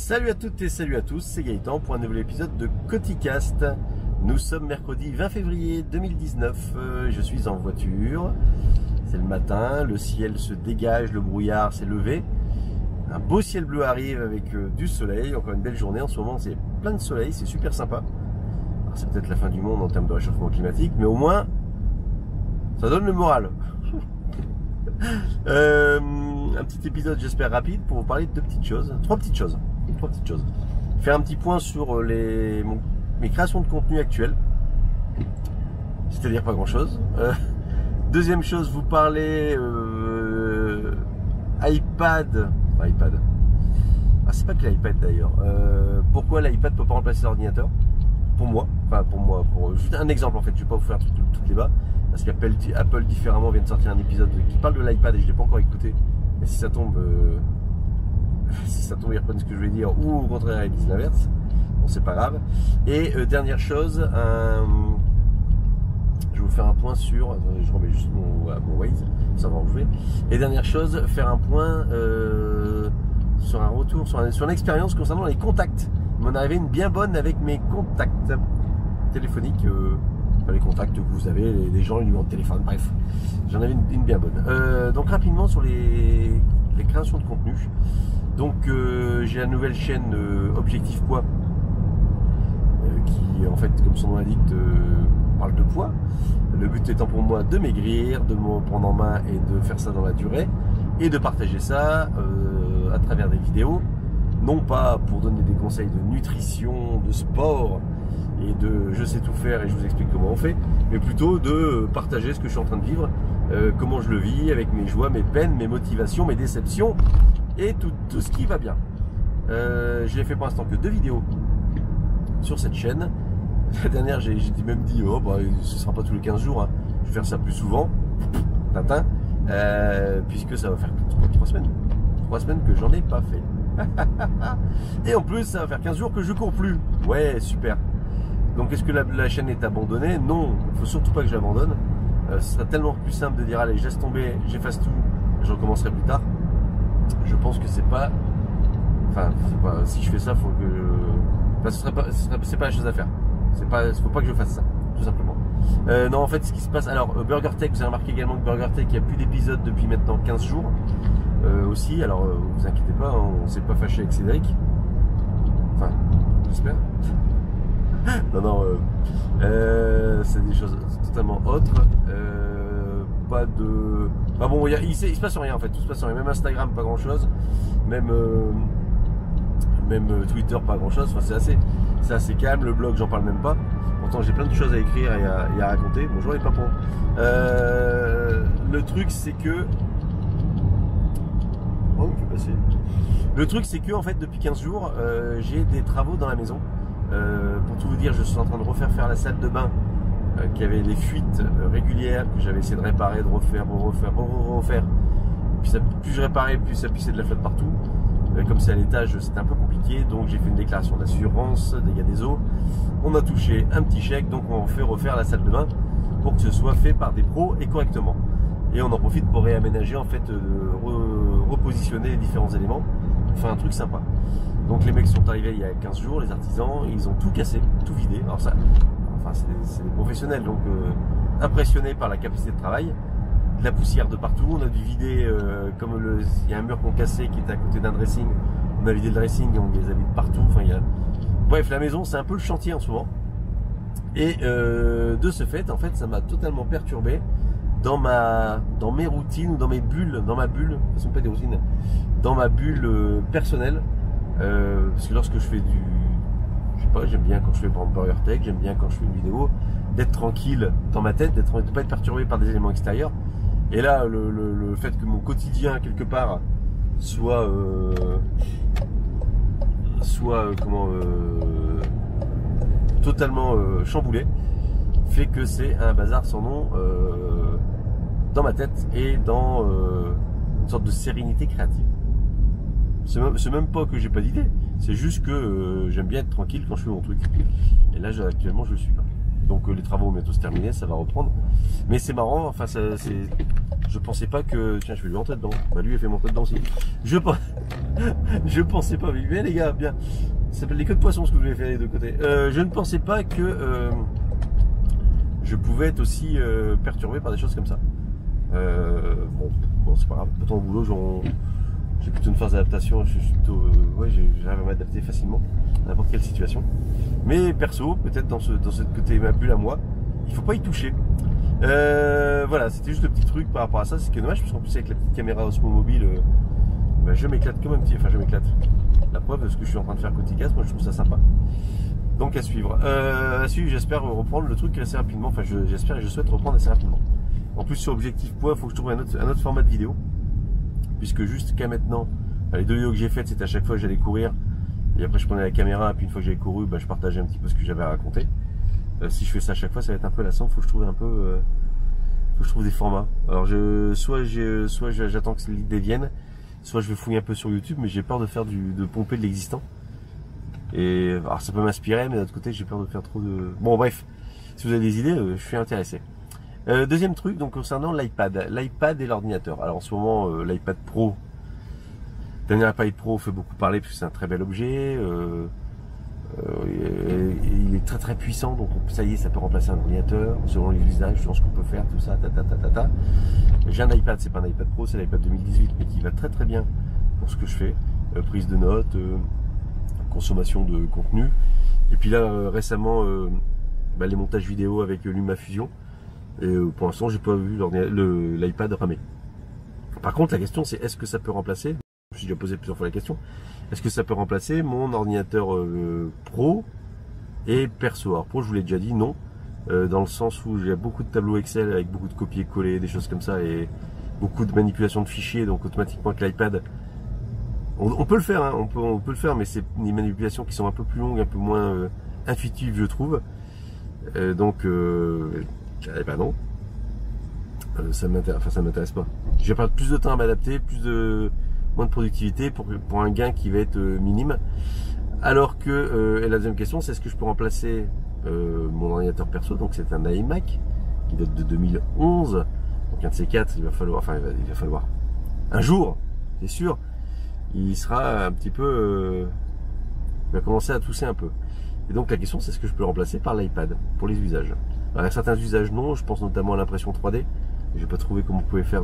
Salut à toutes et salut à tous, c'est Gaëtan pour un nouvel épisode de Coticast. Nous sommes mercredi 20 février 2019, je suis en voiture, c'est le matin, le ciel se dégage, le brouillard s'est levé. Un beau ciel bleu arrive avec du soleil, encore une belle journée, en ce moment c'est plein de soleil, c'est super sympa. C'est peut-être la fin du monde en termes de réchauffement climatique, mais au moins ça donne le moral. Un petit épisode j'espère rapide pour vous parler de trois petites choses. Faire un petit point sur mes créations de contenu actuelles, c'est-à-dire pas grand chose. Deuxième chose, vous parler iPad. C'est pas que l'iPad d'ailleurs. Pourquoi l'iPad peut pas remplacer l'ordinateur? Pour juste un exemple en fait, je vais pas vous faire tout le débat, parce qu'Apple différemment vient de sortir un épisode qui parle de l'iPad et je l'ai pas encore écouté, mais si ça tombe ils reprennent ce que je vais dire, ou au contraire ils disent l'inverse, bon c'est pas grave. Et dernière chose, je vais vous faire un point sur, je remets juste mon Waze, ça va en jouer. Et dernière chose, faire un point sur un retour, sur une expérience concernant les contacts. Il m'en arrivait une bien bonne avec mes contacts téléphoniques, les contacts que vous avez, les gens, les numéros de téléphone, bref. J'en avais une bien bonne. Donc rapidement sur les créations de contenu. Donc j'ai la nouvelle chaîne Objectif Poids qui en fait, comme son nom l'indique, parle de poids. Le but étant pour moi de maigrir, de me prendre en main et de faire ça dans la durée et de partager ça à travers des vidéos. Non pas pour donner des conseils de nutrition, de sport et de je sais tout faire et je vous explique comment on fait, mais plutôt de partager ce que je suis en train de vivre, comment je le vis avec mes joies, mes peines, mes motivations, mes déceptions et tout ce qui va bien. Je n'ai fait pour l'instant que 2 vidéos sur cette chaîne. La dernière, j'ai même dit, oh, bah, ce ne sera pas tous les 15 jours, hein. Je vais faire ça plus souvent, Tintin, puisque ça va faire 3 semaines. 3 semaines que j'en ai pas fait. Et en plus, ça va faire 15 jours que je cours plus. Ouais, super. Donc, est-ce que la chaîne est abandonnée? Non, il ne faut surtout pas que je l'abandonne. Ce serait tellement plus simple de dire, allez, je laisse tomber, j'efface tout, je recommencerai plus tard. Je pense que c'est pas... Enfin, si je fais ça, faut que... c'est pas la chose à faire. Faut pas que je fasse ça, tout simplement. Non, en fait, ce qui se passe... Alors, Burger Tech, vous avez remarqué également que Burger Tech, il n'y a plus d'épisode depuis maintenant 15 jours. Aussi, alors vous inquiétez pas, hein, on s'est pas fâché avec Cédric. Enfin, j'espère. Non, c'est des choses totalement autres. Pas de... Bah bon, il se passe rien en fait, tout se passe rien. Même Instagram, pas grand chose. Même Twitter, pas grand chose. Enfin, c'est assez calme. Le blog, j'en parle même pas. Pourtant, j'ai plein de choses à écrire et à raconter. Bonjour les papons. Le truc, c'est que... Le truc c'est que en fait depuis 15 jours j'ai des travaux dans la maison. Pour tout vous dire, je suis en train de refaire la salle de bain qui avait des fuites régulières que j'avais essayé de réparer, de refaire. Puis plus je réparais, plus ça pissait de la flotte partout. Comme c'est à l'étage, c'était un peu compliqué, donc j'ai fait une déclaration d'assurance, dégâts des eaux. On a touché un petit chèque, donc on fait refaire la salle de bain pour que ce soit fait par des pros et correctement. Et on en profite pour réaménager, en fait, repositionner les différents éléments, enfin un truc sympa. Donc les mecs sont arrivés il y a 15 jours, les artisans, ils ont tout cassé, tout vidé. Alors ça, enfin c'est des professionnels, donc impressionnés par la capacité de travail. De la poussière de partout, on a dû vider, il y a un mur qu'on cassé qui était à côté d'un dressing, on a vidé le dressing, on les a mis de partout. Enfin, bref, la maison c'est un peu le chantier en ce moment. Et de ce fait, en fait, ça m'a totalement perturbé dans mes routines ou dans mes bulles, dans ma bulle, ce ne sont pas des routines, dans ma bulle personnelle, parce que lorsque je fais je sais pas, j'aime bien quand je fais Burger Tech, j'aime bien quand je fais une vidéo, d'être tranquille dans ma tête, de ne pas être perturbé par des éléments extérieurs. Et là, le fait que mon quotidien quelque part soit totalement chamboulé, fait que c'est un bazar sans nom dans ma tête et dans une sorte de sérénité créative. C'est même pas que j'ai pas d'idée, c'est juste que j'aime bien être tranquille quand je fais mon truc. Et là, actuellement, je le suis pas. Donc les travaux vont bientôt se terminer, ça va reprendre. Mais c'est marrant, enfin, je pensais pas que... Tiens, je vais lui rentrer dedans. Bah lui, il fait mon dedans aussi. Je pensais pas, mais les gars, bien. Ça s'appelle les queues de poisson ce que vous avez fait les deux côtés. Je ne pensais pas que je pouvais être aussi perturbé par des choses comme ça. Bon c'est pas grave. Pourtant au boulot, j'ai plutôt une phase d'adaptation. Je suis plutôt, ouais, j'arrive à m'adapter facilement à n'importe quelle situation. Mais perso, peut-être dans ce côté ma bulle à moi, il faut pas y toucher. Voilà, c'était juste le petit truc par rapport à ça. C'est dommage parce qu'en plus avec la petite caméra Osmo Mobile, bah, je m'éclate comme un petit. Enfin, je m'éclate. La preuve de ce que je suis en train de faire côté casse, moi je trouve ça sympa. Donc à suivre. J'espère reprendre le truc assez rapidement. Enfin, j'espère et je souhaite reprendre assez rapidement. En plus, sur Objectif Poids, il faut que je trouve un autre format de vidéo. Puisque jusqu'à maintenant, les 2 vidéos que j'ai faites, c'était à chaque fois que j'allais courir. Et après, je prenais la caméra. Et puis une fois que j'avais couru, bah, je partageais un petit peu ce que j'avais à raconter. Si je fais ça à chaque fois, ça va être un peu lassant. Faut que je trouve un peu. Faut que je trouve des formats. Alors, soit j'attends que l'idée vienne. Soit je vais fouiller un peu sur YouTube, mais j'ai peur de faire de pomper de l'existant. Et alors ça peut m'inspirer, mais d'un autre côté j'ai peur de faire trop de... Bon bref, si vous avez des idées, je suis intéressé. Deuxième truc, donc concernant l'iPad et l'ordinateur. Alors en ce moment, l'iPad Pro, le dernier iPad Pro fait beaucoup parler parce que c'est un très bel objet. Il est très très puissant, donc ça y est, ça peut remplacer un ordinateur selon les usages, selon ce qu'on peut faire, tout ça, J'ai un iPad, c'est pas un iPad Pro, c'est l'iPad 2018, mais qui va très très bien pour ce que je fais, prise de notes, consommation de contenu. Et puis là récemment, les montages vidéo avec LumaFusion. Et pour l'instant, j'ai pas vu l'iPad ramer. Par contre, la question c'est est-ce que ça peut remplacer? Je me suis déjà posé plusieurs fois la question. Est-ce que ça peut remplacer mon ordinateur pro et perso? Alors pro, je vous l'ai déjà dit, non. Dans le sens où j'ai beaucoup de tableaux Excel avec beaucoup de copier-coller, des choses comme ça, et beaucoup de manipulation de fichiers, donc automatiquement avec l'iPad, on peut le faire, hein, on peut le faire, mais c'est des manipulations qui sont un peu plus longues, un peu moins intuitives, je trouve. Donc, non. Ça m'intéresse pas. Je vais perdre plus de temps à m'adapter, moins de productivité pour un gain qui va être minime. Alors que, et la deuxième question, c'est est-ce que je peux remplacer mon ordinateur perso? Donc c'est un iMac qui date de 2011. Donc un de ces quatre, il va falloir un jour, c'est sûr, il sera un petit peu, il va commencer à tousser un peu. Et donc la question, c'est est-ce que je peux le remplacer par l'iPad pour les usages? Alors, il y a certains usages non, je pense notamment à l'impression 3D. J'ai pas trouvé comment vous pouvez faire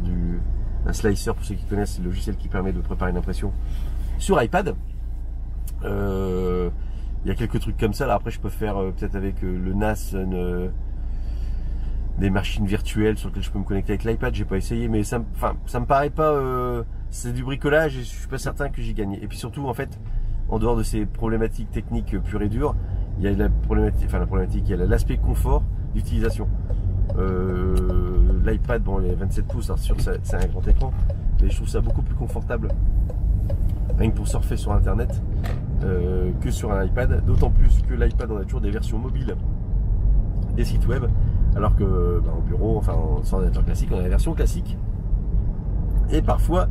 un slicer, pour ceux qui connaissent, c'est le logiciel qui permet de préparer une impression sur iPad. Il y a quelques trucs comme ça. Là, après, je peux faire peut-être avec le NAS des machines virtuelles sur lesquelles je peux me connecter avec l'iPad. J'ai pas essayé, mais ça me paraît pas. C'est du bricolage et je suis pas certain que j'y gagne. Et puis surtout, en fait, en dehors de ces problématiques techniques pures et dures, il y a il y a l'aspect confort d'utilisation. L'iPad, bon, il est 27 pouces, alors sûr, c'est un grand écran, mais je trouve ça beaucoup plus confortable, rien que pour surfer sur Internet, que sur un iPad. D'autant plus que l'iPad, on a toujours des versions mobiles des sites web, alors que au bureau, enfin, sur un ordinateur classique, on a la version classique. Et parfois,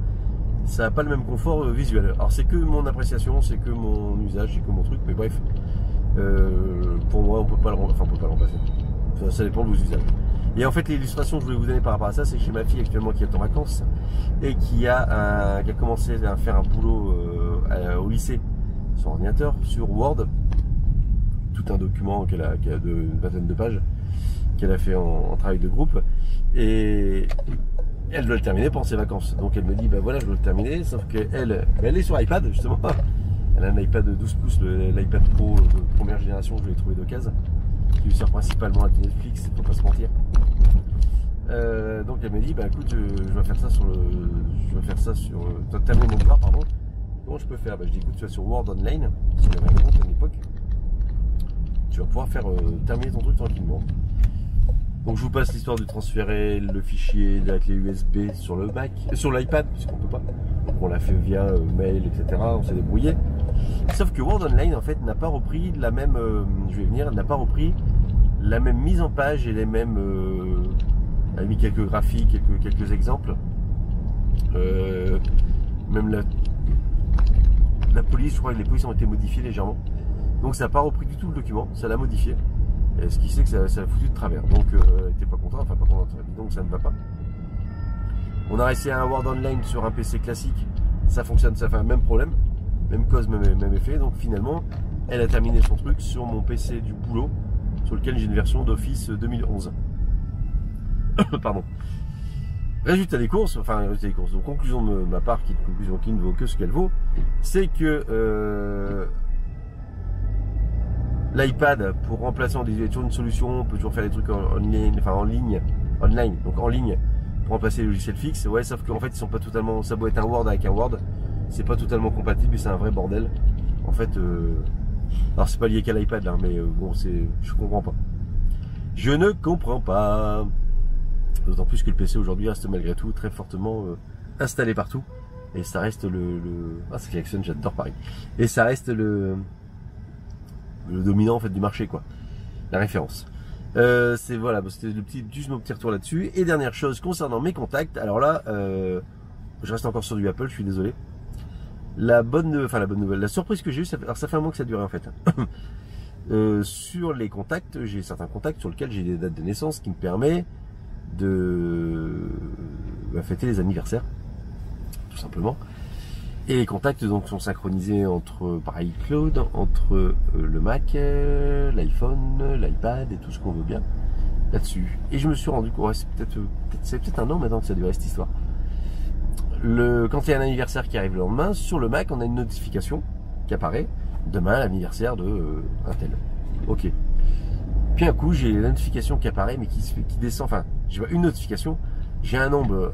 ça n'a pas le même confort visuel. Alors, c'est que mon appréciation, c'est que mon usage, c'est que mon truc, mais bref, pour moi, on peut pas le remplacer. Ça dépend de vos usages. Et en fait, l'illustration que je voulais vous donner par rapport à ça, c'est que j'ai ma fille actuellement qui est en vacances et qui a commencé à faire un boulot au lycée sur ordinateur, sur Word, tout un document qui a une vingtaine de pages, qu'elle a fait en travail de groupe, et elle doit le terminer pendant ses vacances. Donc elle me dit, voilà, je dois le terminer, sauf qu'elle est sur iPad justement. Elle a un iPad de 12 pouces, l'iPad Pro de première génération, je l'ai trouvé d'occasion, qui lui sert principalement à Netflix, faut pas se mentir. Donc elle me dit, écoute, je vais faire ça sur, tu as terminé mon devoir, pardon. Comment je peux faire? Je dis, écoute, tu vas sur Word Online, sur les règlements à l'époque, tu vas pouvoir terminer ton truc tranquillement. Donc je vous passe l'histoire de transférer le fichier de la clé USB sur le Mac, sur l'iPad, puisqu'on peut pas. Donc on l'a fait via mail, etc. On s'est débrouillé. Sauf que Word Online en fait n'a pas repris la même, n'a pas repris la même mise en page et les mêmes. Elle a mis quelques graphiques, quelques exemples. Même la police, je crois que les polices ont été modifiées légèrement. Donc ça n'a pas repris du tout le document, ça l'a modifié. Et ce qui fait que ça l'a foutu de travers. Donc elle n'était pas contente, donc ça ne va pas. On a essayé un Word Online sur un PC classique. ça fonctionne, ça fait un même problème, même cause, même effet. Donc finalement, elle a terminé son truc sur mon PC du boulot, sur lequel j'ai une version d'Office 2011. Pardon. Résultat des courses, donc conclusion de ma part, qui est une conclusion qui ne vaut que ce qu'elle vaut, c'est que l'iPad, pour remplacer, il y a toujours une solution, on peut toujours faire des trucs online, pour remplacer les logiciels fixes. Ouais, sauf qu'en fait, ils sont pas totalement, ça doit être un Word avec un Word, c'est pas totalement compatible et c'est un vrai bordel. En fait, alors c'est pas lié qu'à l'iPad là, mais bon, je comprends pas. Je ne comprends pas. D'autant plus que le PC aujourd'hui reste malgré tout très fortement installé partout. Et ça reste Ah, c'est klaxon, j'adore Paris. Et ça reste le dominant en fait du marché, quoi. La référence. Voilà, c'était juste mon petit retour là-dessus. Et dernière chose concernant mes contacts. Alors là, je reste encore sur du Apple, je suis désolé. La bonne nouvelle, la surprise que j'ai eue, alors ça fait un mois que ça a duré en fait. Sur les contacts, j'ai certains contacts sur lesquels j'ai des dates de naissance qui me permettent de fêter les anniversaires, tout simplement. Et les contacts donc sont synchronisés par iCloud, entre le Mac, l'iPhone, l'iPad et tout ce qu'on veut bien là-dessus. Et je me suis rendu compte, c'est peut-être un an maintenant que ça durait cette histoire. Quand il y a un anniversaire qui arrive le lendemain, sur le Mac, on a une notification qui apparaît. Demain, l'anniversaire de un tel. Ok. Puis un coup, j'ai la notification qui apparaît, mais qui descend. Enfin, j'ai pas une notification. J'ai un nombre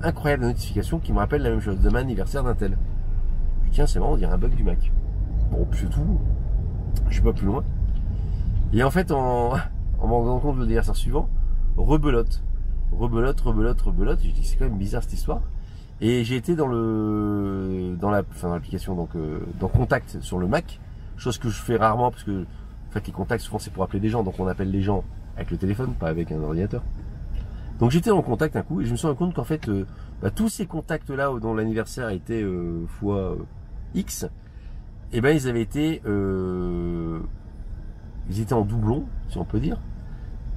incroyable de notifications qui me rappellent la même chose. Demain, anniversaire d'un tel. Je dis, tiens, c'est marrant, on dirait un bug du Mac. Bon, puis c'est tout. Je suis pas plus loin. Et en fait, en me rendant compte de l'anniversaire suivant, rebelote. J'ai dit, c'est quand même bizarre cette histoire. Et j'ai été dans l'application, donc dans Contact sur le Mac, chose que je fais rarement parce que en fait les contacts souvent c'est pour appeler des gens, donc on appelle les gens avec le téléphone, pas avec un ordinateur. Donc j'étais en contact un coup et je me suis rendu compte qu'en fait tous ces contacts là dont l'anniversaire était fois X, et ben ils étaient en doublon, si on peut dire,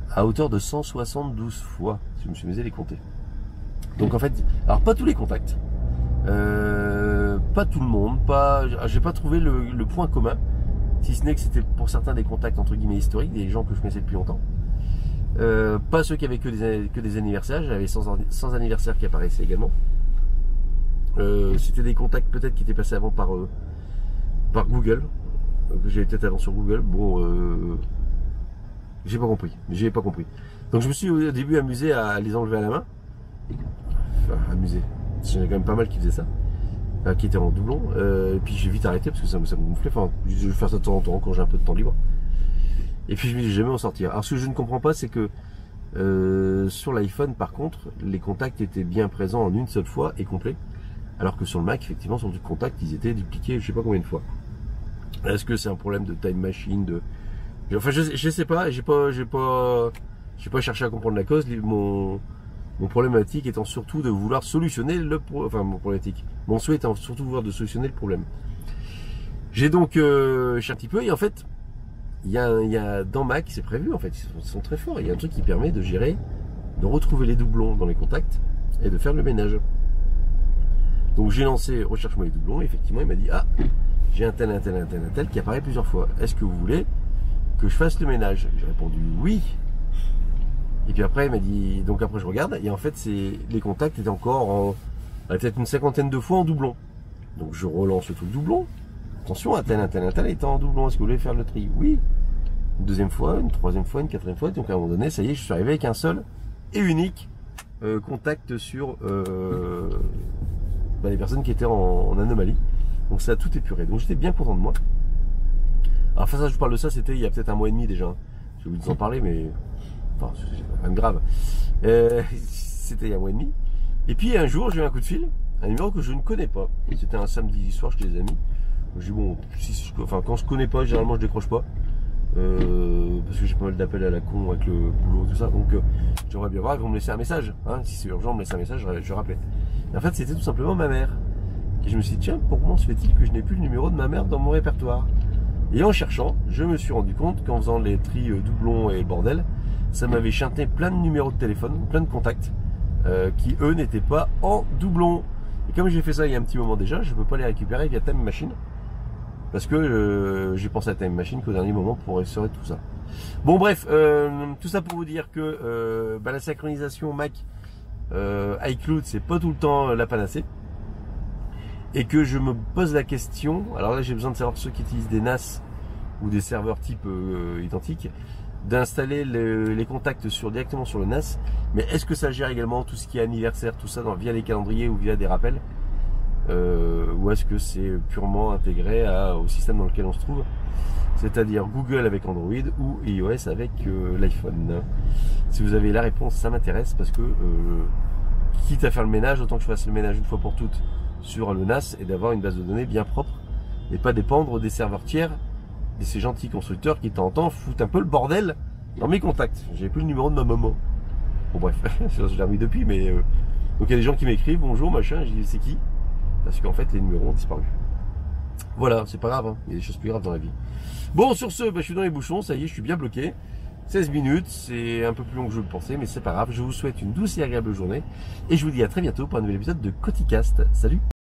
à hauteur de 172 fois, si je me suis mis à les compter. Donc en fait, alors pas tous les contacts, pas tout le monde, j'ai pas trouvé le point commun, si ce n'est que c'était pour certains des contacts entre guillemets historiques, des gens que je connaissais depuis longtemps. Pas ceux qui avaient que des anniversaires, j'avais 100 anniversaires qui apparaissaient également. C'était des contacts peut-être qui étaient passés avant par Google, que j'avais peut-être avant sur Google. Bon, j'ai pas compris. Donc je me suis au début amusé à les enlever à la main. Enfin, amusé. J'en ai quand même pas mal qui faisaient ça, qui étaient en doublon. Et puis j'ai vite arrêté parce que ça me gonflait. Enfin, je vais faire ça de temps en temps quand j'ai un peu de temps libre. Et puis je me dis jamais en sortir. Alors ce que je ne comprends pas, c'est que sur l'iPhone, par contre, les contacts étaient bien présents en une seule fois et complets, alors que sur le Mac, effectivement, sur du contact, ils étaient dupliqués, je sais pas combien de fois. Est-ce que c'est un problème de time machine, enfin, je sais pas. J'ai pas cherché à comprendre la cause. Mon problématique étant surtout de vouloir solutionner mon souhait étant surtout de vouloir solutionner le problème. J'ai donc cherché un petit peu et en fait, il y a dans Mac, c'est prévu en fait, ils sont très forts. Il y a un truc qui permet de gérer, de retrouver les doublons dans les contacts et de faire le ménage. Donc j'ai lancé recherche-moi les doublons et effectivement il m'a dit j'ai un tel qui apparaît plusieurs fois. Est-ce que vous voulez que je fasse le ménage? J'ai répondu oui. Et puis après il m'a dit, donc après je regarde et en fait les contacts étaient encore peut-être une 50aine de fois en doublon. Donc je relance le truc doublon. Attention, un tel est en doublon. Est-ce que vous voulez faire le tri? Oui. Une deuxième fois, une troisième fois, une quatrième fois. Donc à un moment donné, ça y est, je suis arrivé avec un seul et unique contact sur les personnes qui étaient en anomalie. Donc ça a tout épuré. Donc j'étais bien content de moi. Alors enfin ça, je vous parle de ça, c'était il y a peut-être un mois et demi déjà. J'ai oublié de vous en parler, mais enfin, c'est rien de grave. C'était il y a un mois et demi. Et puis un jour, j'ai eu un coup de fil, un numéro que je ne connais pas. C'était un samedi soir chez des amis. Je dis bon, quand je connais pas, généralement je décroche pas. Parce que j'ai pas mal d'appels à la con avec le boulot, tout ça. Donc j'aimerais bien voir, ils vont me laisser un message. Si c'est urgent, me laisser un message, je rappelais. Et en fait, c'était tout simplement ma mère. Et je me suis dit, tiens, comment se fait-il que je n'ai plus le numéro de ma mère dans mon répertoire? Et en cherchant, je me suis rendu compte qu'en faisant les tris doublons et le bordel, ça m'avait chanté plein de numéros de téléphone, plein de contacts, qui eux n'étaient pas en doublon. Et comme j'ai fait ça il y a un petit moment déjà, je ne peux pas les récupérer via Time Machine. Parce que j'ai pensé à Time Machine qu'au dernier moment pour restaurer tout ça. Bon bref, tout ça pour vous dire que la synchronisation Mac iCloud, c'est pas tout le temps la panacée. Et que je me pose la question, alors là j'ai besoin de savoir ceux qui utilisent des NAS ou des serveurs type identiques, d'installer les contacts directement sur le NAS, mais est-ce que ça gère également tout ce qui est anniversaire, tout ça via les calendriers ou via des rappels, ou est-ce que c'est purement intégré au système dans lequel on se trouve, c'est-à-dire Google avec Android ou iOS avec l'iPhone. Si vous avez la réponse, ça m'intéresse parce que quitte à faire le ménage, autant que je fasse le ménage une fois pour toutes sur le NAS et d'avoir une base de données bien propre et pas dépendre des serveurs tiers et ces gentils constructeurs qui de temps en temps foutent un peu le bordel dans mes contacts. J'ai plus le numéro de ma maman. Bon bref, je l'ai remis depuis, mais donc il y a des gens qui m'écrivent bonjour machin, je dis c'est qui? Parce qu'en fait les numéros ont disparu. Voilà, c'est pas grave, hein. Il y a des choses plus graves dans la vie. Bon, sur ce, je suis dans les bouchons, ça y est, je suis bien bloqué. 16 minutes, c'est un peu plus long que je le pensais, mais c'est pas grave. Je vous souhaite une douce et agréable journée. Et je vous dis à très bientôt pour un nouvel épisode de Coticast. Salut!